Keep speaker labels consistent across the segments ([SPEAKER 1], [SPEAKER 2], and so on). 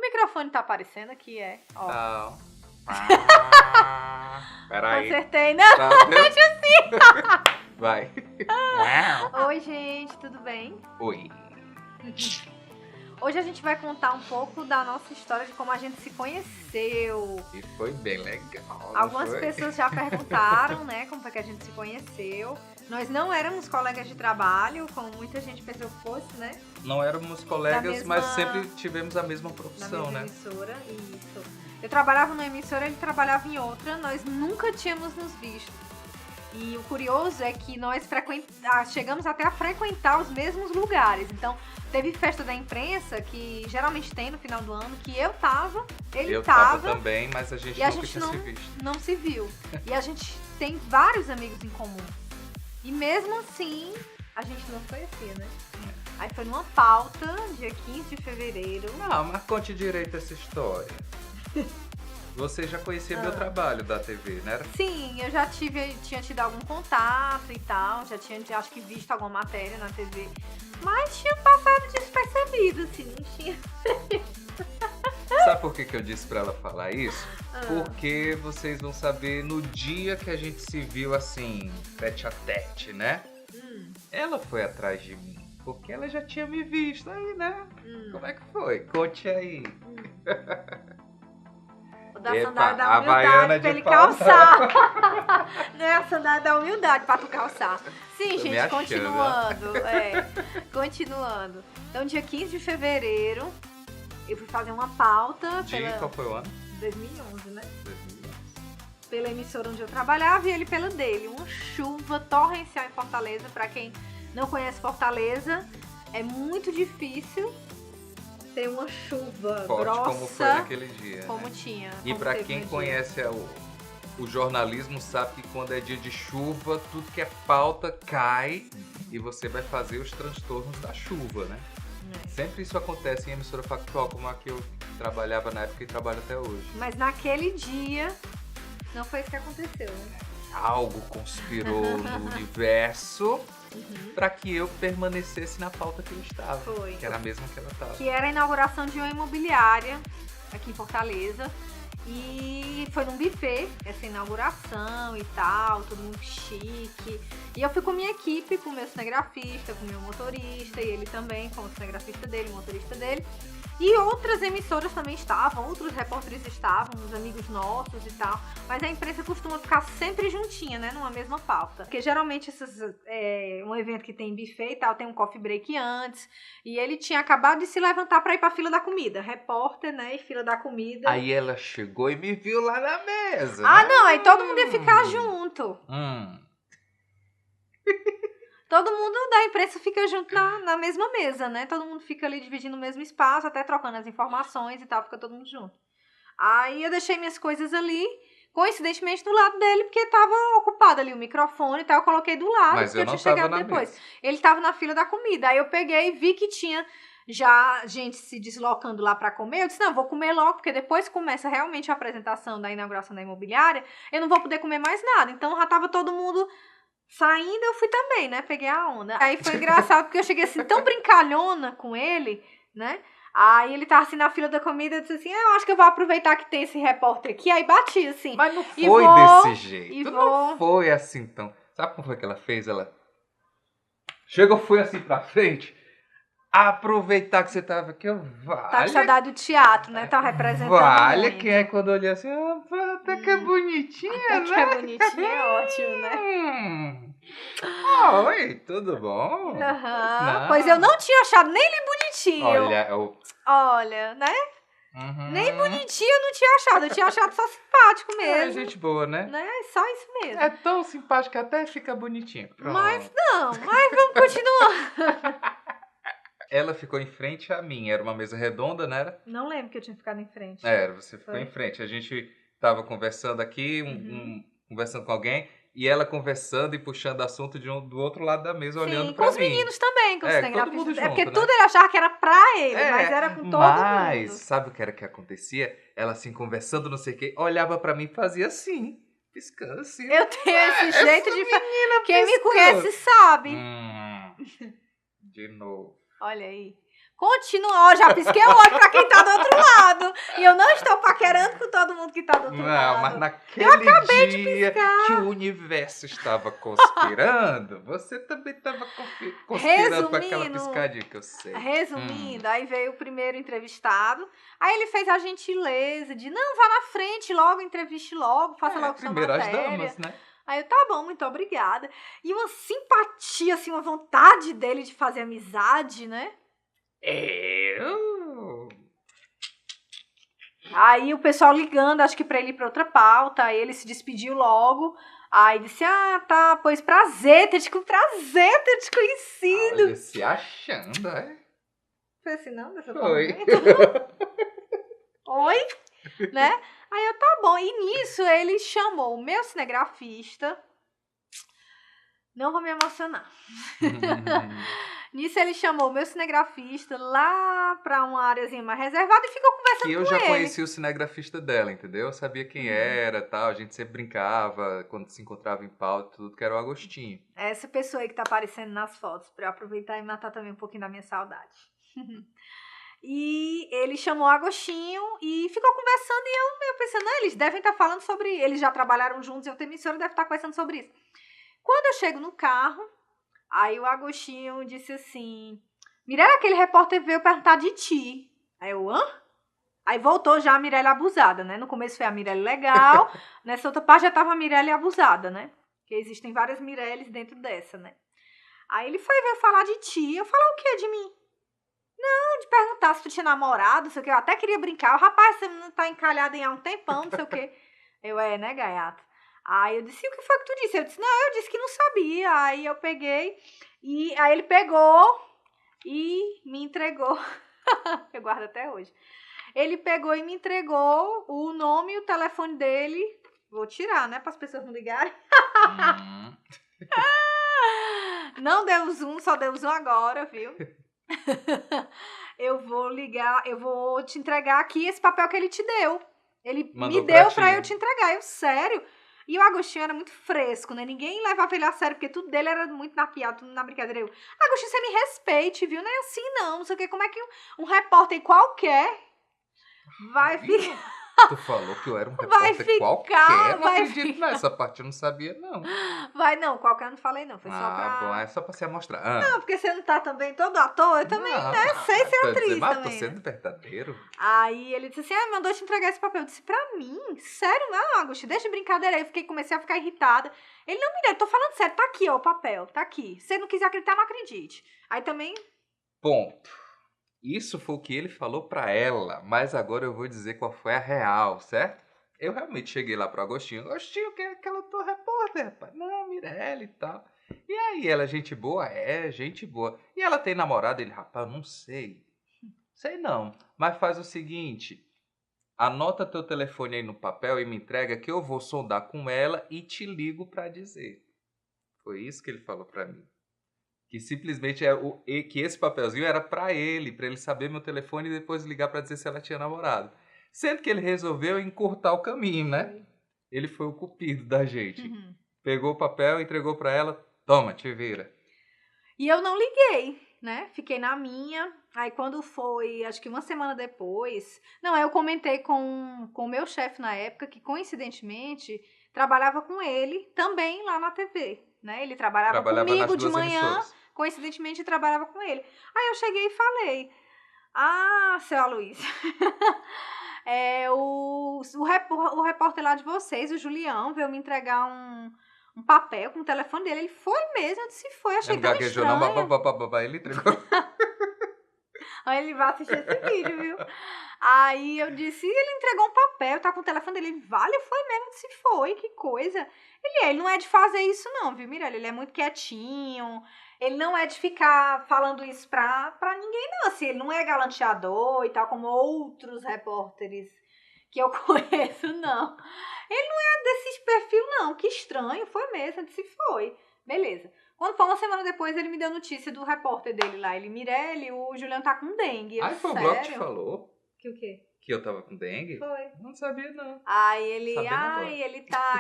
[SPEAKER 1] microfone tá aparecendo aqui, ó.
[SPEAKER 2] Não. Peraí.
[SPEAKER 1] Acertei, não?
[SPEAKER 2] Tá vendo? Vai.
[SPEAKER 1] Oi, gente, tudo bem?
[SPEAKER 2] Oi.
[SPEAKER 1] Hoje a gente vai contar um pouco da nossa história de como a gente se conheceu.
[SPEAKER 2] E foi bem legal.
[SPEAKER 1] Algumas
[SPEAKER 2] foi?
[SPEAKER 1] pessoas já perguntaram, né, como foi que a gente se conheceu. Nós não éramos colegas de trabalho, como muita gente pensou que fosse, né?
[SPEAKER 2] Não éramos colegas,
[SPEAKER 1] Da mesma-
[SPEAKER 2] mas sempre tivemos a mesma
[SPEAKER 1] Na
[SPEAKER 2] profissão,
[SPEAKER 1] mesma
[SPEAKER 2] né?
[SPEAKER 1] emissora, isso. Eu trabalhava numa emissora, ele trabalhava em outra, nós nunca tínhamos nos visto. E o curioso é que nós chegamos até a frequentar os mesmos lugares. Então, teve festa da imprensa, que geralmente tem no final do ano, que eu tava, ele
[SPEAKER 2] Eu tava
[SPEAKER 1] tava,
[SPEAKER 2] também, mas a gente
[SPEAKER 1] e a
[SPEAKER 2] nunca
[SPEAKER 1] gente
[SPEAKER 2] tinha se visto.
[SPEAKER 1] não se viu. E a gente tem vários amigos em comum. E mesmo assim, a gente não se conhecia, né? Aí foi numa pauta, dia 15 de fevereiro.
[SPEAKER 2] Não, mas conte direito essa história. Você já conhecia meu trabalho da TV, né?
[SPEAKER 1] Sim, eu já tinha tido algum contato e tal, já tinha, acho que, visto alguma matéria na TV, mas tinha passado despercebido, assim, não tinha.
[SPEAKER 2] Sabe por que eu disse pra ela falar isso? Porque vocês vão saber no dia que a gente se viu assim, tete a tete, né? Ela foi atrás de mim, porque ela já tinha me visto aí, né? Como é que foi? Conte aí.
[SPEAKER 1] O da
[SPEAKER 2] Epa,
[SPEAKER 1] sandália da
[SPEAKER 2] Havaiana
[SPEAKER 1] humildade pra
[SPEAKER 2] de
[SPEAKER 1] ele
[SPEAKER 2] pau.
[SPEAKER 1] calçar. Não é a sandália da humildade pra tu calçar. Sim,
[SPEAKER 2] Tô me
[SPEAKER 1] gente,
[SPEAKER 2] achando.
[SPEAKER 1] continuando. Continuando. Então, dia 15 de fevereiro, eu fui fazer uma pauta
[SPEAKER 2] Qual foi o ano?
[SPEAKER 1] 2011, né?
[SPEAKER 2] 2011.
[SPEAKER 1] Pela emissora onde eu trabalhava e ele pela dele. Uma chuva torrencial em Fortaleza. Pra quem não conhece Fortaleza, é muito difícil ter uma chuva
[SPEAKER 2] Forte
[SPEAKER 1] grossa
[SPEAKER 2] como foi naquele dia.
[SPEAKER 1] como
[SPEAKER 2] né?
[SPEAKER 1] tinha.
[SPEAKER 2] E
[SPEAKER 1] como
[SPEAKER 2] pra
[SPEAKER 1] teve
[SPEAKER 2] quem
[SPEAKER 1] no dia.
[SPEAKER 2] conhece o jornalismo sabe que quando é dia de chuva, tudo que é pauta cai e você vai fazer os transtornos da chuva, né? Sempre isso acontece em emissora factual, como a que eu trabalhava na época e trabalho até hoje.
[SPEAKER 1] Mas naquele dia, não foi isso que aconteceu, né?
[SPEAKER 2] Algo conspirou no universo para que eu permanecesse na pauta que eu estava.
[SPEAKER 1] Foi.
[SPEAKER 2] Que era a mesma que ela estava.
[SPEAKER 1] Que era a inauguração de uma imobiliária aqui em Fortaleza. E foi num buffet, essa inauguração e tal, todo mundo chique. E eu fui com minha equipe, com o meu cinegrafista, com o meu motorista, e ele também, com o cinegrafista dele, o motorista dele. E outras emissoras também estavam, outros repórteres estavam, uns amigos nossos e tal. Mas a imprensa costuma ficar sempre juntinha, né, numa mesma pauta. Porque geralmente um evento que tem buffet e tal, tem um coffee break antes. E ele tinha acabado de se levantar pra ir pra fila da comida. Repórter, né, e fila da comida.
[SPEAKER 2] Aí ela chegou e me viu lá na mesa.
[SPEAKER 1] Ah,
[SPEAKER 2] né?
[SPEAKER 1] não, aí todo mundo ia ficar junto. Todo mundo da imprensa fica junto na mesma mesa, né? Todo mundo fica ali dividindo o mesmo espaço, até trocando as informações e tal, fica todo mundo junto. Aí eu deixei minhas coisas ali, coincidentemente do lado dele, porque tava ocupado ali o microfone e tal, eu coloquei do lado,
[SPEAKER 2] Mas
[SPEAKER 1] porque
[SPEAKER 2] eu não
[SPEAKER 1] tinha chegado
[SPEAKER 2] tava na
[SPEAKER 1] depois.
[SPEAKER 2] mesa.
[SPEAKER 1] Ele tava na fila da comida, aí eu peguei e vi que tinha já gente se deslocando lá pra comer. Eu disse, não, eu vou comer logo, porque depois começa realmente a apresentação da inauguração da imobiliária, eu não vou poder comer mais nada. Então já tava todo mundo saindo, eu fui também, né? Peguei a onda. Aí foi engraçado, porque eu cheguei assim, tão brincalhona com ele, né? Aí ele tava assim na fila da comida, eu disse assim, eu acho que eu vou aproveitar que tem esse repórter aqui. Aí bati assim.
[SPEAKER 2] Mas não
[SPEAKER 1] E
[SPEAKER 2] foi
[SPEAKER 1] vou,
[SPEAKER 2] desse jeito.
[SPEAKER 1] e
[SPEAKER 2] Não foi assim, então. Sabe como foi que ela fez? Ela chegou, foi assim pra frente. Aproveitar que você tava aqui, eu
[SPEAKER 1] Tá com saudade do teatro, né? Tá representando muito.
[SPEAKER 2] Quem é quando eu olhei assim, até que é bonitinha,
[SPEAKER 1] Até
[SPEAKER 2] né?
[SPEAKER 1] que é bonitinho, é ótimo, né?
[SPEAKER 2] Oi, tudo bom?
[SPEAKER 1] Aham. Pois eu não tinha achado nem ele bonitinho. Olha, né? Nem bonitinho eu não tinha achado. Eu tinha achado só simpático mesmo.
[SPEAKER 2] É gente boa, né?
[SPEAKER 1] Só isso mesmo.
[SPEAKER 2] É tão simpático que até fica bonitinho.
[SPEAKER 1] Mas vamos continuar.
[SPEAKER 2] Ela ficou em frente a mim. Era uma mesa redonda, não era?
[SPEAKER 1] Não lembro que eu tinha ficado em frente.
[SPEAKER 2] Era, você ficou
[SPEAKER 1] Foi.
[SPEAKER 2] em frente. A gente tava conversando aqui, conversando com alguém, e ela conversando e puxando assunto do outro lado da mesa, olhando pra
[SPEAKER 1] com
[SPEAKER 2] mim.
[SPEAKER 1] os meninos também, com os
[SPEAKER 2] todo mundo
[SPEAKER 1] cinegrafistas.
[SPEAKER 2] junto,
[SPEAKER 1] Porque
[SPEAKER 2] né?
[SPEAKER 1] tudo ele achava que era pra ele, mas era com todo
[SPEAKER 2] Mas,
[SPEAKER 1] mundo.
[SPEAKER 2] sabe o que era que acontecia? Ela assim, conversando, não sei o quê, olhava pra mim e fazia assim, piscando assim.
[SPEAKER 1] Eu tenho esse jeito de
[SPEAKER 2] menina
[SPEAKER 1] Quem me
[SPEAKER 2] piscando.
[SPEAKER 1] conhece sabe.
[SPEAKER 2] De novo.
[SPEAKER 1] Olha aí. Continua, ó, já pisquei o olho pra quem tá do outro lado. E eu não estou paquerando com todo mundo que tá do outro lado.
[SPEAKER 2] Não, mas naquele dia que o universo estava conspirando, você também estava conspirando com aquela piscadinha que eu sei.
[SPEAKER 1] Resumindo, aí veio o primeiro entrevistado, aí ele fez a gentileza de, não, vá na frente logo, entreviste logo, faça logo sua matéria.
[SPEAKER 2] Primeiro as damas, né?
[SPEAKER 1] Aí eu, tá bom, muito obrigada. E uma simpatia, assim, uma vontade dele de fazer amizade, né? Aí o pessoal ligando, acho que pra ele ir pra outra pauta, aí ele se despediu logo. Aí disse, tá, pois prazer ter te conhecido.
[SPEAKER 2] Olha, se achando, é?
[SPEAKER 1] Foi assim, não? Dessa
[SPEAKER 2] Foi.
[SPEAKER 1] Oi? Né? Aí eu, tá bom. E nisso ele chamou o meu cinegrafista. Não vou me emocionar. Nisso ele chamou o meu cinegrafista lá pra uma áreazinha mais reservada e ficou conversando com ele.
[SPEAKER 2] Que eu já conheci o cinegrafista dela, entendeu? Eu sabia quem era, tal. A gente sempre brincava quando se encontrava em pauta, tudo, que era o Agostinho.
[SPEAKER 1] Essa pessoa aí que tá aparecendo nas fotos, pra eu aproveitar e matar também um pouquinho da minha saudade. E ele chamou o Agostinho e ficou conversando e eu pensando, eles devem estar falando sobre... Eles já trabalharam juntos em outra emissora, devem estar conversando sobre isso. Quando eu chego no carro, aí o Agostinho disse assim, Mirella, aquele repórter veio perguntar de ti. Aí eu, hã? Aí voltou já a Mirella abusada, né? No começo foi a Mirella legal, nessa outra parte já tava a Mirella abusada, né? Porque existem várias Mirelles dentro dessa, né? Aí ele veio falar de ti. Eu falei, o quê de mim? Não, de perguntar se tu tinha namorado, não sei o que. Eu até queria brincar. O rapaz, você não tá encalhado há um tempão, não sei o que. Eu, né, gaiato? Aí eu disse, o que foi que tu disse? Eu disse, não, eu disse que não sabia. Aí eu peguei, e aí ele pegou e me entregou. Eu guardo até hoje. Ele pegou e me entregou o nome e o telefone dele. Vou tirar, né, para as pessoas não ligarem. Não deu zoom, só deu zoom agora, viu? Eu vou ligar, eu vou te entregar aqui esse papel que ele te deu. Ele mandou me deu pra eu te entregar. Eu, sério? E o Agostinho era muito fresco, né? Ninguém levava ele a sério, porque tudo dele era muito na piada, tudo na brincadeira. Eu, Agostinho, você me respeite, viu? Não é assim, não sei o que. Como é que um repórter qualquer vai ficar...
[SPEAKER 2] Tu falou que eu era um repórter qualquer. Não acredito nessa parte, eu não sabia, não.
[SPEAKER 1] Não, qualquer eu não falei, não. Foi só pra...
[SPEAKER 2] bom, é só pra se amostrar.
[SPEAKER 1] Não, porque você não tá também todo ator, eu também, não, né? Sei ser atriz também.
[SPEAKER 2] Tô sendo verdadeiro.
[SPEAKER 1] Aí ele disse assim, mandou te entregar esse papel. Eu disse, pra mim? Sério? Não, Agostinho, deixa de brincadeira. Aí eu comecei a ficar irritada. Ele, não, Mirella, tô falando sério, tá aqui, ó, o papel, tá aqui. Se você não quiser acreditar, não acredite. Aí também...
[SPEAKER 2] Ponto. Isso foi o que ele falou pra ela, mas agora eu vou dizer qual foi a real, certo? Eu realmente cheguei lá pro Agostinho. Agostinho, que é aquela tua repórter, rapaz? Não, Mirella e tal. E aí, ela, gente boa? É, gente boa. E ela tem namorado? Ele, rapaz, não sei. Sei não. Mas faz o seguinte, anota teu telefone aí no papel e me entrega que eu vou sondar com ela e te ligo pra dizer. Foi isso que ele falou pra mim. Que simplesmente que esse papelzinho era pra ele saber meu telefone e depois ligar pra dizer se ela tinha namorado. Sendo que ele resolveu encurtar o caminho, né? Ele foi o cupido da gente. Pegou o papel, entregou pra ela, toma, te vira.
[SPEAKER 1] E eu não liguei, né? Fiquei na minha. Aí quando foi, acho que uma semana depois... Não, aí eu comentei com o meu chefe na época, que coincidentemente trabalhava com ele também lá na TV, né? Ele trabalhava comigo de manhã, emissoras. Coincidentemente trabalhava com ele. Aí eu cheguei e falei, seu Aloysio, o repórter lá de vocês, o Julião, veio me entregar um papel com o telefone dele. Ele foi mesmo, eu disse, foi, achei tão estranho.
[SPEAKER 2] Não, ele entregou.
[SPEAKER 1] Aí ele vai assistir esse vídeo, viu? Aí eu disse, ele entregou um papel, tá com o telefone dele. Ele, vale, foi mesmo, se foi, que coisa. Ele não é de fazer isso não, viu, Mirella? Ele é muito quietinho, ele não é de ficar falando isso pra ninguém não, assim, ele não é galanteador e tal, como outros repórteres que eu conheço, não. Ele não é desse perfil não, que estranho, foi mesmo, eu disse, foi. Beleza. Quando foi uma semana depois, ele me deu notícia do repórter dele lá. Ele, Mirella, o Juliano tá com dengue.
[SPEAKER 2] Foi o Bloco que te falou?
[SPEAKER 1] Que o quê?
[SPEAKER 2] Que eu tava com dengue?
[SPEAKER 1] Foi.
[SPEAKER 2] Não sabia, não.
[SPEAKER 1] Aí ele,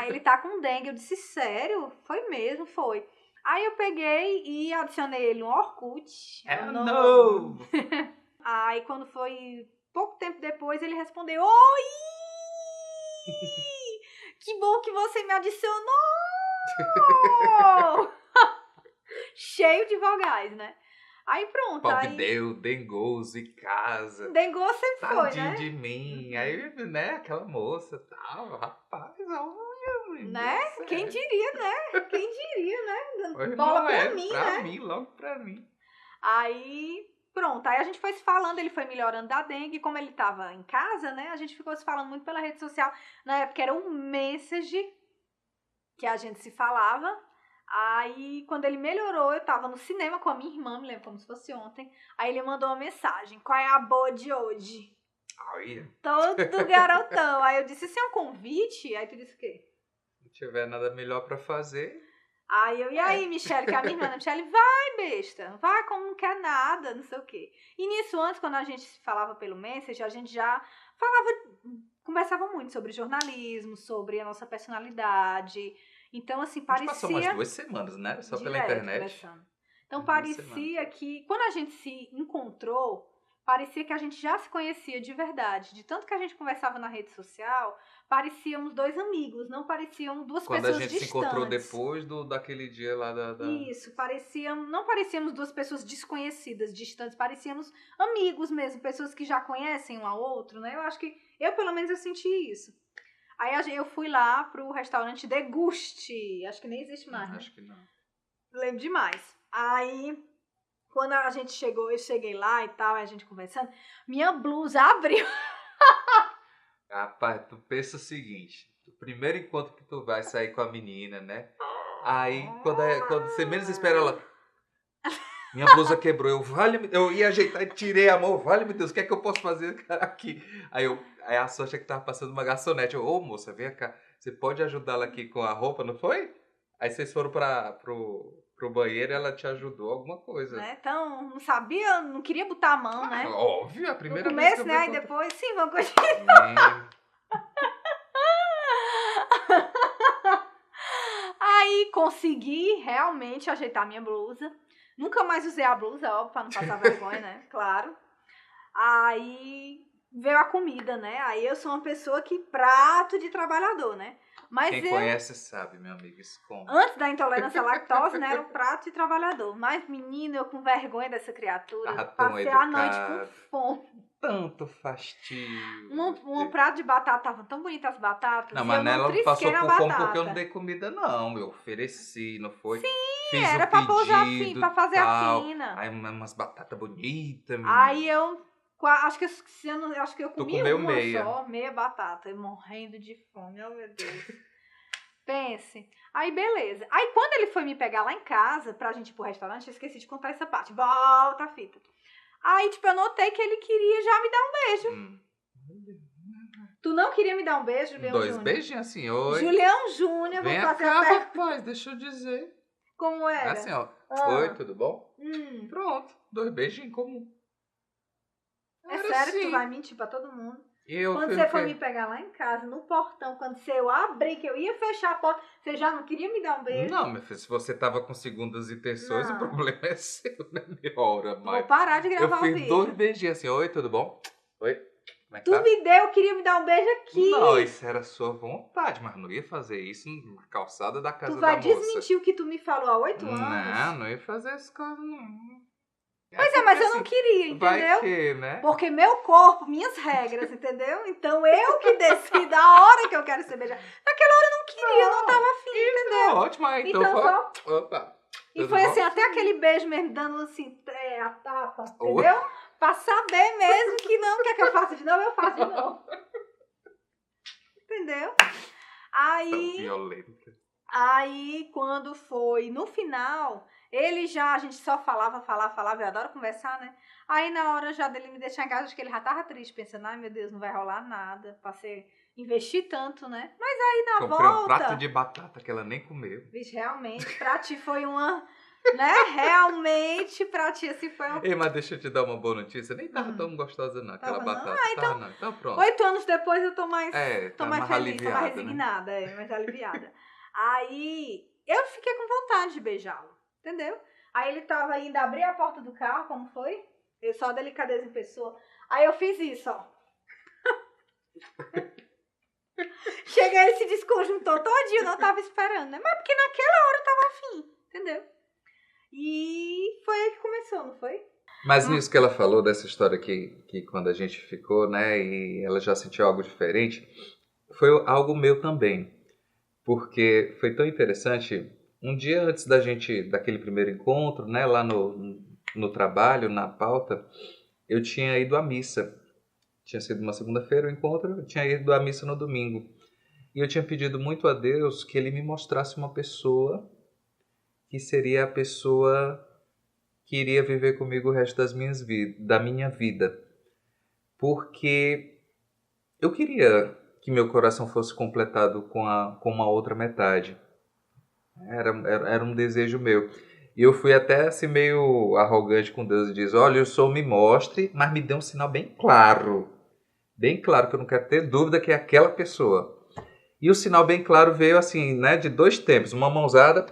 [SPEAKER 1] ele tá com dengue. Eu disse, sério? Foi mesmo, foi. Aí eu peguei e adicionei ele no Orkut.
[SPEAKER 2] Não!
[SPEAKER 1] Aí quando foi pouco tempo depois ele respondeu, oi! Que bom que você me adicionou! Cheio de vogais, né? Aí pronto,
[SPEAKER 2] Pobre
[SPEAKER 1] aí...
[SPEAKER 2] Deus, dengoso em casa.
[SPEAKER 1] Dengô sempre foi,
[SPEAKER 2] Tadinho
[SPEAKER 1] né?
[SPEAKER 2] de mim. Aí, né, aquela moça tal, rapaz, olha, menino,
[SPEAKER 1] Né?
[SPEAKER 2] Deus
[SPEAKER 1] Quem
[SPEAKER 2] céu.
[SPEAKER 1] diria, né? Quem diria, né?
[SPEAKER 2] Foi
[SPEAKER 1] Bola pra
[SPEAKER 2] Noel,
[SPEAKER 1] mim,
[SPEAKER 2] pra
[SPEAKER 1] né?
[SPEAKER 2] mim, logo pra mim.
[SPEAKER 1] Aí, pronto. Aí a gente foi se falando, ele foi melhorando da dengue. Como ele tava em casa, né? A gente ficou se falando muito pela rede social. Na época era um message que a gente se falava. Aí, quando ele melhorou, eu tava no cinema com a minha irmã, me lembro como se fosse ontem. Aí ele mandou uma mensagem, qual é a boa de hoje?
[SPEAKER 2] Ai,
[SPEAKER 1] Todo garotão. Aí eu disse, isso é um convite? Aí tu disse o quê?
[SPEAKER 2] se não tiver nada melhor pra fazer.
[SPEAKER 1] Aí eu, e aí, Michele, que é a minha irmã, Michele, vai, besta, vai como não quer nada, não sei o quê. E nisso, antes, quando a gente falava pelo Message, a gente já conversava muito sobre jornalismo, sobre a nossa personalidade. Então, assim,
[SPEAKER 2] A gente passou umas
[SPEAKER 1] parecia...
[SPEAKER 2] 2 semanas, né? Só pela
[SPEAKER 1] direto
[SPEAKER 2] internet.
[SPEAKER 1] conversando. Então,
[SPEAKER 2] Umas 2
[SPEAKER 1] parecia
[SPEAKER 2] semanas.
[SPEAKER 1] que, quando a gente se encontrou, parecia que a gente já se conhecia de verdade. De tanto que a gente conversava na rede social, parecíamos dois amigos, não pareciam duas
[SPEAKER 2] Quando a
[SPEAKER 1] pessoas
[SPEAKER 2] gente
[SPEAKER 1] distantes.
[SPEAKER 2] se encontrou depois daquele dia lá da...
[SPEAKER 1] Isso, não parecíamos duas pessoas desconhecidas, distantes, parecíamos amigos mesmo, pessoas que já conhecem um ao outro, né? Eu acho que, pelo menos eu senti isso. Aí eu fui lá pro restaurante Deguste, acho que nem existe mais, né?
[SPEAKER 2] Acho que não.
[SPEAKER 1] Lembro demais. Aí, quando a gente chegou, eu cheguei lá e tal, a gente conversando, minha blusa abriu.
[SPEAKER 2] Rapaz, tu pensa o seguinte, o primeiro encontro que tu vai sair com a menina, né? Aí, quando você menos espera ela... Minha blusa quebrou, eu ia ajeitar e tirei a mão, vale-me Deus, o que é que eu posso fazer aqui? Aí a sorte é que tava passando uma garçonete, ô moça, vem cá, você pode ajudá-la aqui com a roupa, não foi? Aí vocês foram pro banheiro e ela te ajudou alguma coisa.
[SPEAKER 1] Né? Então, não sabia, não queria botar a mão, né?
[SPEAKER 2] Óbvio, a primeira
[SPEAKER 1] no
[SPEAKER 2] vez
[SPEAKER 1] começo,
[SPEAKER 2] que eu
[SPEAKER 1] né?
[SPEAKER 2] vi
[SPEAKER 1] Aí depois, sim, vamos continuar. Aí consegui realmente ajeitar minha blusa. Nunca mais usei a blusa, óbvio, pra não passar vergonha, né? Claro. Aí veio a comida, né? Aí eu sou uma pessoa que prato de trabalhador, né? Mas
[SPEAKER 2] Quem conhece sabe, meu amigo, esconde.
[SPEAKER 1] Antes da intolerância à lactose, né? Era um prato de trabalhador. Mas, menino, eu com vergonha dessa criatura, passei a noite com fome.
[SPEAKER 2] Tanto fastídio.
[SPEAKER 1] Um prato de batata, estavam tão bonitas as batatas.
[SPEAKER 2] Não,
[SPEAKER 1] e
[SPEAKER 2] mas
[SPEAKER 1] eu não
[SPEAKER 2] ela
[SPEAKER 1] trisquei
[SPEAKER 2] passou
[SPEAKER 1] na
[SPEAKER 2] por
[SPEAKER 1] batata.
[SPEAKER 2] fome porque eu não dei comida, não. Eu ofereci, não foi?
[SPEAKER 1] Sim,
[SPEAKER 2] fiz
[SPEAKER 1] era
[SPEAKER 2] o
[SPEAKER 1] pra pousar
[SPEAKER 2] pedido,
[SPEAKER 1] assim, pra fazer
[SPEAKER 2] tal.
[SPEAKER 1] a fina.
[SPEAKER 2] Aí umas batatas bonitas, menino.
[SPEAKER 1] Aí eu acho que eu comi
[SPEAKER 2] comeu
[SPEAKER 1] uma
[SPEAKER 2] meia.
[SPEAKER 1] só, meia batata, eu morrendo de fome, oh meu Deus. Pense. Aí beleza. Aí quando ele foi me pegar lá em casa pra gente ir pro restaurante, eu esqueci de contar essa parte. Volta a fita. Aí, tipo, eu notei que ele queria já me dar um beijo. Tu não queria me dar um beijo, Julião Júnior?
[SPEAKER 2] 2 beijinhos assim, oi.
[SPEAKER 1] Julião Júnior,
[SPEAKER 2] Vem
[SPEAKER 1] vou fazer
[SPEAKER 2] cá,
[SPEAKER 1] a
[SPEAKER 2] rapaz, deixa eu dizer.
[SPEAKER 1] Como era?
[SPEAKER 2] Assim, ó. Oi, tudo bom?
[SPEAKER 1] Pronto.
[SPEAKER 2] 2 beijos em comum.
[SPEAKER 1] É sério que tu vai mentir pra todo mundo? Quando você foi me pegar lá em casa, no portão, quando eu abri, que eu ia fechar a porta, você já não queria me dar um beijo?
[SPEAKER 2] Não, meu filho, se você tava com segundas intenções, o problema é seu, né, minha hora, mãe?
[SPEAKER 1] Vou parar de gravar o vídeo.
[SPEAKER 2] Eu fiz 2 beijinhos assim, oi, tudo bom? Oi, como é que
[SPEAKER 1] Tu
[SPEAKER 2] tá?
[SPEAKER 1] me deu, queria me dar um beijo aqui.
[SPEAKER 2] Não, isso era sua vontade, mas não ia fazer isso na calçada da casa da moça.
[SPEAKER 1] Tu vai desmentir o que tu me falou há 8 anos?
[SPEAKER 2] Não ia fazer essas coisas, não.
[SPEAKER 1] Pois é, mas eu não queria, entendeu?
[SPEAKER 2] Vai que, né?
[SPEAKER 1] Porque meu corpo, minhas regras, entendeu? Então eu que decido a hora que eu quero ser beijada. Naquela hora eu não queria, não tava afim, entendeu?
[SPEAKER 2] Ótimo, então
[SPEAKER 1] Opa. E foi assim, até aquele beijo mesmo, dando assim, a tapa, entendeu? Pra saber mesmo que não, quer que eu faça de novo, eu faço de novo. Entendeu? Aí...
[SPEAKER 2] violenta.
[SPEAKER 1] Aí, quando foi no final, a gente só falava, eu adoro conversar, né? Aí, na hora já dele me deixar em casa, acho que ele já tava triste, pensando, ai meu Deus, não vai rolar nada, investir tanto, né? Mas aí, na volta...
[SPEAKER 2] Comprei um prato de batata que ela nem comeu.
[SPEAKER 1] Vixe, realmente, pra ti foi uma... né? Realmente, pra ti, assim, foi uma...
[SPEAKER 2] Ei, mas deixa eu te dar uma boa notícia, nem tava tão gostosa não, aquela batata.
[SPEAKER 1] Então,
[SPEAKER 2] não. Então pronto.
[SPEAKER 1] 8 anos depois eu tô mais,
[SPEAKER 2] tá
[SPEAKER 1] mais feliz, tô mais resignada,
[SPEAKER 2] né?
[SPEAKER 1] Mais aliviada. Aí, eu fiquei com vontade de beijá-lo, entendeu? Aí ele tava indo abrir a porta do carro, como foi? Eu só delicadeza em pessoa. Aí eu fiz isso, ó. Chega, ele se desconjuntou todinho, não tava esperando, né? Mas porque naquela hora eu tava afim, entendeu? E foi aí que começou, não foi?
[SPEAKER 2] Mas nisso que ela falou, dessa história que quando a gente ficou, né, e ela já sentiu algo diferente, foi algo meu também. Porque foi tão interessante, um dia antes daquele primeiro encontro, né, lá no trabalho, na pauta, eu tinha ido à missa. Tinha sido uma segunda-feira o encontro, eu tinha ido à missa no domingo. E eu tinha pedido muito a Deus que Ele me mostrasse uma pessoa que seria a pessoa que iria viver comigo o resto da minha vida. Porque eu queria que meu coração fosse completado com uma outra metade. Era um desejo meu. E eu fui até assim meio arrogante com Deus e disse, olha, eu sou me mostre, mas me dê um sinal bem claro. Bem claro, que eu não quero ter dúvida que é aquela pessoa. E o sinal bem claro veio assim, né, de 2 tempos. Uma mãozada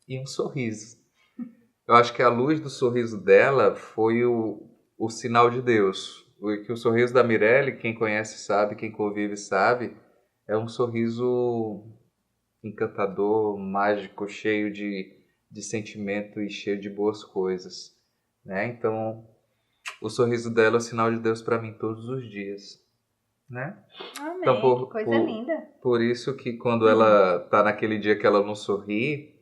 [SPEAKER 2] e um sorriso. Eu acho que a luz do sorriso dela foi o sinal de Deus. Que o sorriso da Mirelle, quem conhece sabe, quem convive sabe, é um sorriso encantador, mágico, cheio de sentimento e cheio de boas coisas, né? Então, o sorriso dela é o sinal de Deus para mim todos os dias, né?
[SPEAKER 1] Amém,
[SPEAKER 2] Então,
[SPEAKER 1] que coisa linda.
[SPEAKER 2] Por isso que quando ela tá naquele dia que ela não sorri,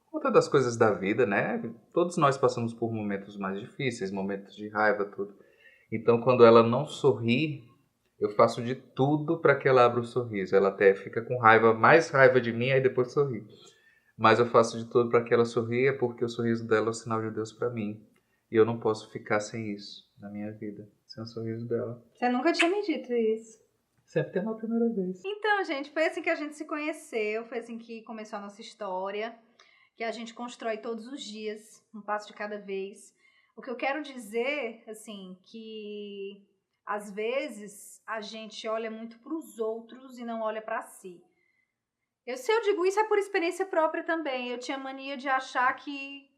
[SPEAKER 2] por conta das coisas da vida, né? Todos nós passamos por momentos mais difíceis, momentos de raiva, tudo. Então, quando ela não sorri, eu faço de tudo para que ela abra o sorriso. Ela até fica com raiva, mais raiva de mim, aí depois sorri. Mas eu faço de tudo para que ela sorria, porque o sorriso dela é o sinal de Deus para mim. E eu não posso ficar sem isso na minha vida, sem o sorriso dela.
[SPEAKER 1] Você nunca tinha me dito isso.
[SPEAKER 2] Sempre tem uma primeira vez.
[SPEAKER 1] Então, gente, foi assim que a gente se conheceu, foi assim que começou a nossa história, que a gente constrói todos os dias, um passo de cada vez. O que eu quero dizer, assim, que às vezes a gente olha muito para os outros e não olha para si. Se eu digo isso é por experiência própria também. Eu tinha mania de achar que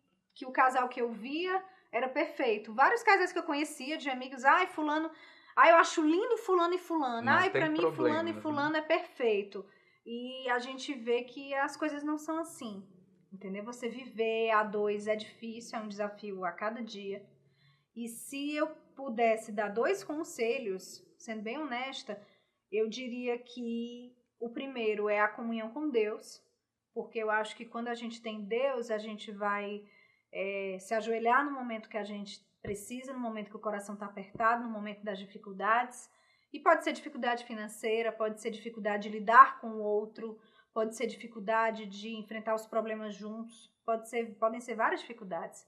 [SPEAKER 1] o casal que eu via era perfeito. Vários casais que eu conhecia, de amigos, ai, fulano, ai, eu acho lindo fulano e fulano, ai, pra mim fulano e fulano é perfeito. E a gente vê que as coisas não são assim, entendeu? Você viver a dois é difícil, é um desafio a cada dia. E se eu pudesse dar 2 conselhos, sendo bem honesta, eu diria que o primeiro é a comunhão com Deus, porque eu acho que quando a gente tem Deus, a gente vai se ajoelhar no momento que a gente precisa, no momento que o coração está apertado, no momento das dificuldades. E pode ser dificuldade financeira, pode ser dificuldade de lidar com o outro, pode ser dificuldade de enfrentar os problemas juntos, podem ser várias dificuldades.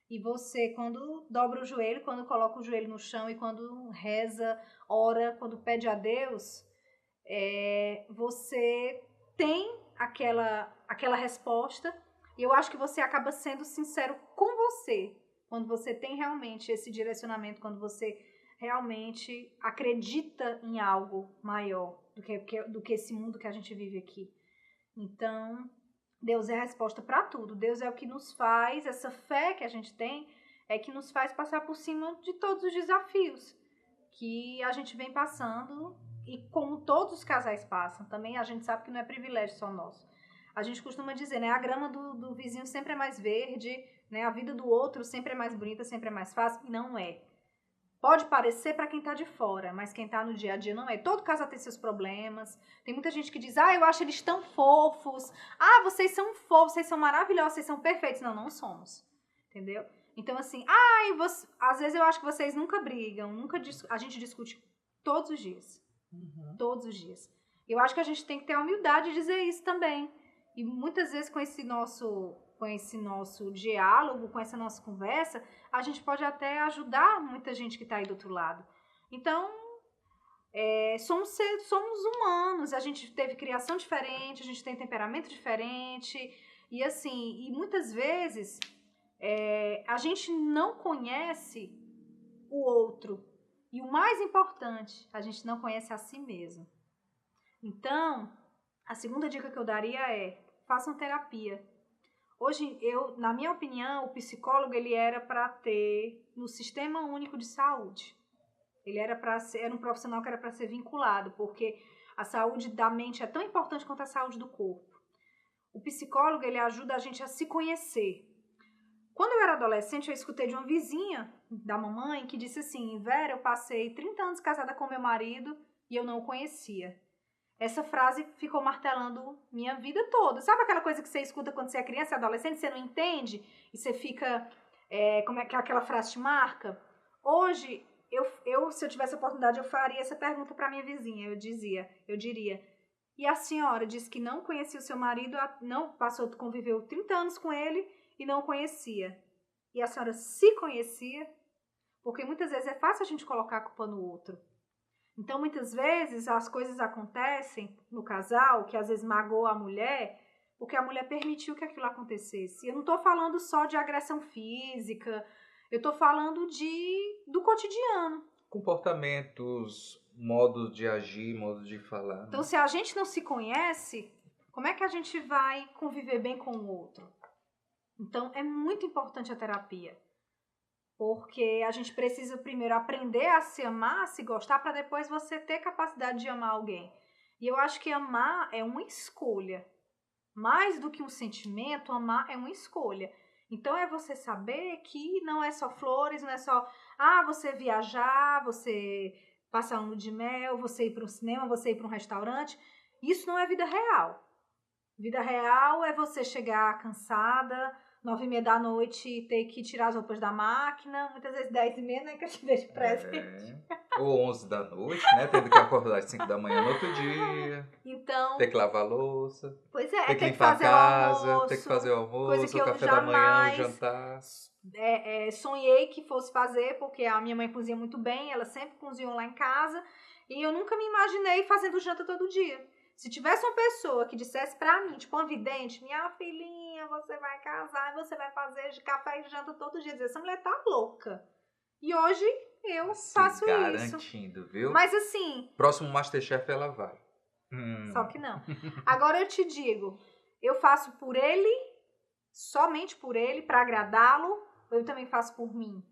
[SPEAKER 1] E você, quando dobra o joelho, quando coloca o joelho no chão e quando reza, ora, quando pede a Deus, você tem aquela resposta. E eu acho que você acaba sendo sincero com você, quando você tem realmente esse direcionamento, quando você realmente acredita em algo maior do que esse mundo que a gente vive aqui. Então, Deus é a resposta para tudo. Deus é o que nos faz, essa fé que a gente tem, é que nos faz passar por cima de todos os desafios que a gente vem passando e como todos os casais passam. Também a gente sabe que não é privilégio só nosso. A gente costuma dizer, né, a grama do vizinho sempre é mais verde, né, a vida do outro sempre é mais bonita, sempre é mais fácil, e não é. Pode parecer para quem tá de fora, mas quem tá no dia a dia não é. Todo casal tem seus problemas. Tem muita gente que diz, eu acho eles tão fofos. Vocês são fofos, vocês são maravilhosos, vocês são perfeitos. Não, não somos. Entendeu? Então, assim, às vezes eu acho que vocês nunca brigam, a gente discute todos os dias. Uhum. Todos os dias. Eu acho que a gente tem que ter a humildade de dizer isso também. E muitas vezes com esse nosso diálogo, com essa nossa conversa, a gente pode até ajudar muita gente que está aí do outro lado. Então, somos humanos, a gente teve criação diferente, a gente tem temperamento diferente, e assim, e muitas vezes a gente não conhece o outro. E o mais importante, a gente não conhece a si mesmo. Então, a segunda dica que eu daria é: façam terapia. Hoje, na minha opinião, o psicólogo ele era para ter no Sistema Único de Saúde. Ele era um profissional que era para ser vinculado, porque a saúde da mente é tão importante quanto a saúde do corpo. O psicólogo, ele ajuda a gente a se conhecer. Quando eu era adolescente, eu escutei de uma vizinha da mamãe que disse assim: Vera, eu passei 30 anos casada com meu marido e eu não o conhecia. Essa frase ficou martelando minha vida toda. Sabe aquela coisa que você escuta quando você é criança e adolescente, você não entende e você fica... como é que aquela frase te marca? Hoje, se eu tivesse a oportunidade, eu faria essa pergunta para minha vizinha. Eu diria: e a senhora disse que não conhecia o seu marido, conviveu 30 anos com ele e não o conhecia. E a senhora se conhecia? Porque muitas vezes é fácil a gente colocar a culpa no outro. Então, muitas vezes, as coisas acontecem no casal, que às vezes magoa a mulher, porque a mulher permitiu que aquilo acontecesse. Eu não estou falando só de agressão física, eu estou falando do cotidiano.
[SPEAKER 2] Comportamentos, modos de agir, modos de falar.
[SPEAKER 1] Então, se a gente não se conhece, como é que a gente vai conviver bem com o outro? Então, é muito importante a terapia. Porque a gente precisa primeiro aprender a se amar, a se gostar, para depois você ter capacidade de amar alguém. E eu acho que amar é uma escolha. Mais do que um sentimento, amar é uma escolha. Então é você saber que não é só flores, não é só você viajar, você passar um lua de mel, você ir para um cinema, você ir para um restaurante. Isso não é vida real. Vida real é você chegar cansada, 9h30 da noite e ter que tirar as roupas da máquina, muitas vezes 10h30, né, que eu te dei de presente.
[SPEAKER 2] Ou 11 da noite, né, tendo que acordar às 5 da manhã no outro dia.
[SPEAKER 1] Então...
[SPEAKER 2] Ter que lavar a louça.
[SPEAKER 1] Pois é,
[SPEAKER 2] ter que
[SPEAKER 1] limpar
[SPEAKER 2] fazer
[SPEAKER 1] a casa,
[SPEAKER 2] o almoço, ter que fazer o almoço, o café da manhã, o jantar.
[SPEAKER 1] Sonhei que fosse fazer, porque a minha mãe cozinha muito bem, ela sempre cozinhou lá em casa, e eu nunca me imaginei fazendo janta todo dia. Se tivesse uma pessoa que dissesse pra mim, tipo uma vidente, minha filhinha, você vai casar, você vai fazer de café e janta todo dia, essa mulher tá louca. E hoje eu faço
[SPEAKER 2] garantindo,
[SPEAKER 1] isso.
[SPEAKER 2] Viu?
[SPEAKER 1] Mas assim...
[SPEAKER 2] Próximo Masterchef ela vai.
[SPEAKER 1] Só que não. Agora eu te digo, eu faço por ele, somente por ele, pra agradá-lo, ou eu também faço por mim?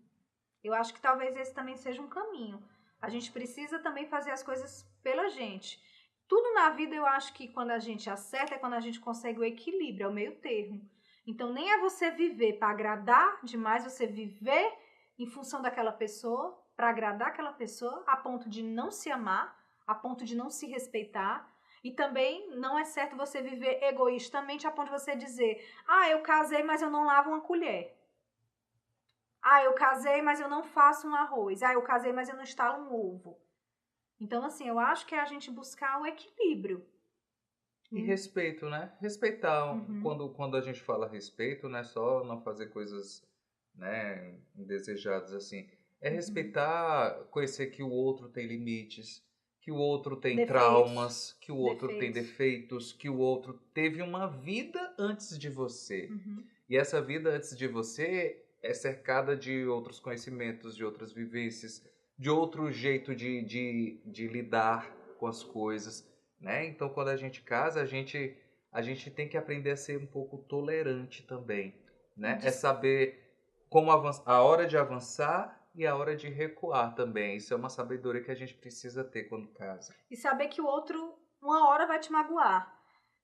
[SPEAKER 1] Eu acho que talvez esse também seja um caminho. A gente precisa também fazer as coisas pela gente. Tudo na vida eu acho que quando a gente acerta é quando a gente consegue o equilíbrio, é o meio termo. Então nem é você viver para agradar demais, você viver em função daquela pessoa, para agradar aquela pessoa, a ponto de não se amar, a ponto de não se respeitar. E também não é certo você viver egoístamente a ponto de você dizer: eu casei, mas eu não lavo uma colher. Eu casei, mas eu não faço um arroz. Eu casei, mas eu não estalo um ovo. Então, assim, eu acho que é a gente buscar o equilíbrio.
[SPEAKER 2] E respeito, né? Respeitar. Quando a gente fala respeito, não é só não fazer coisas, né, indesejadas, assim. É respeitar, conhecer que o outro tem limites, que o outro tem traumas, que o outro tem defeitos, que o outro teve uma vida antes de você. E essa vida antes de você é cercada de outros conhecimentos, de outras vivências, de outro jeito de lidar com as coisas, né? Então, quando a gente casa, a gente tem que aprender a ser um pouco tolerante também, né? É saber como a hora de avançar e a hora de recuar também. Isso é uma sabedoria que a gente precisa ter quando casa.
[SPEAKER 1] E saber que o outro, uma hora, vai te magoar.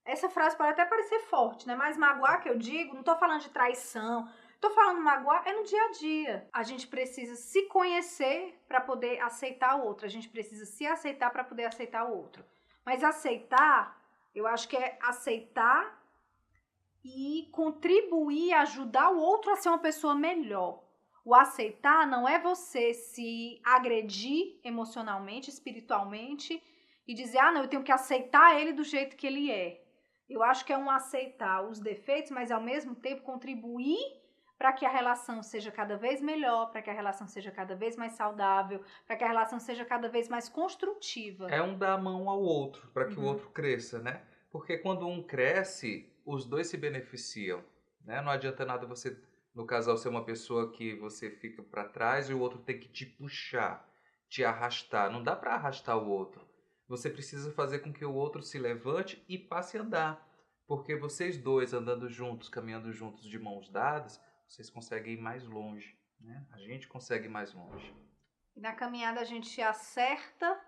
[SPEAKER 1] Essa frase pode até parecer forte, né? Mas magoar, que eu digo, não tô falando de traição. Tô falando magoar é no dia a dia. A gente precisa se conhecer para poder aceitar o outro. A gente precisa se aceitar para poder aceitar o outro. Mas aceitar, eu acho que é aceitar e contribuir, ajudar o outro a ser uma pessoa melhor. O aceitar não é você se agredir emocionalmente, espiritualmente e dizer, não, eu tenho que aceitar ele do jeito que ele é. Eu acho que é um aceitar os defeitos, mas ao mesmo tempo contribuir para que a relação seja cada vez melhor, para que a relação seja cada vez mais saudável, para que a relação seja cada vez mais construtiva.
[SPEAKER 2] É um dar a mão ao outro, para que o outro cresça, né? Porque quando um cresce, os dois se beneficiam, né? Não adianta nada você, no casal, ser uma pessoa que você fica para trás e o outro tem que te puxar, te arrastar. Não dá para arrastar o outro. Você precisa fazer com que o outro se levante e passe a andar. Porque vocês dois andando juntos, caminhando juntos de mãos dadas, vocês conseguem ir mais longe, né? A gente consegue ir mais longe.
[SPEAKER 1] E na caminhada a gente acerta,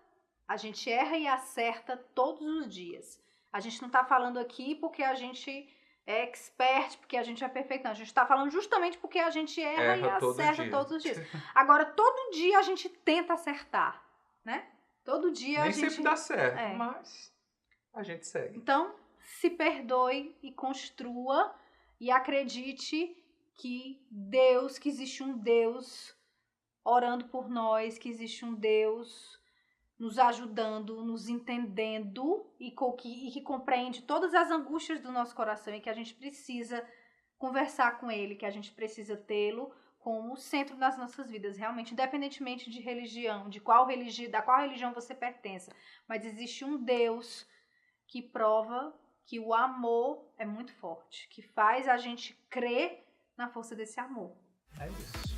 [SPEAKER 1] a gente erra e acerta todos os dias. A gente não tá falando aqui porque a gente é expert, porque a gente é perfeito. Não, a gente tá falando justamente porque a gente erra e acerta todos os dias. Agora, todo dia a gente tenta acertar, né? Todo dia
[SPEAKER 2] Nem
[SPEAKER 1] a gente...
[SPEAKER 2] sempre dá certo, mas a gente segue.
[SPEAKER 1] Então, se perdoe e construa e acredite que Deus, que existe um Deus orando por nós, que existe um Deus nos ajudando, nos entendendo e que compreende todas as angústias do nosso coração e que a gente precisa conversar com Ele, que a gente precisa tê-lo como o centro das nossas vidas, realmente, independentemente de religião, da qual religião você pertença. Mas existe um Deus que prova que o amor é muito forte, que faz a gente crer na força desse amor.
[SPEAKER 2] É isso.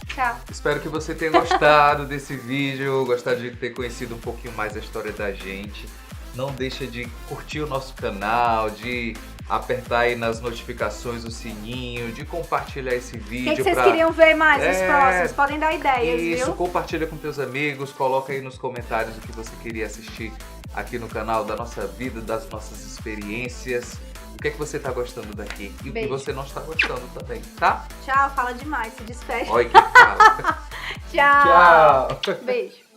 [SPEAKER 1] Tchau.
[SPEAKER 2] Espero que você tenha gostado desse vídeo, gostado de ter conhecido um pouquinho mais a história da gente. Não deixa de curtir o nosso canal, de apertar aí nas notificações o sininho, de compartilhar esse vídeo.
[SPEAKER 1] O que vocês queriam ver mais nos próximos? Podem dar ideias,
[SPEAKER 2] isso,
[SPEAKER 1] viu?
[SPEAKER 2] Compartilha com teus amigos, coloca aí nos comentários o que você queria assistir aqui no canal, da nossa vida, das nossas experiências. O que é que você tá gostando daqui e o que você não está gostando também, tá?
[SPEAKER 1] Tchau, fala demais, se despede.
[SPEAKER 2] Olha que fala.
[SPEAKER 1] Tchau.
[SPEAKER 2] Tchau.
[SPEAKER 1] Beijo.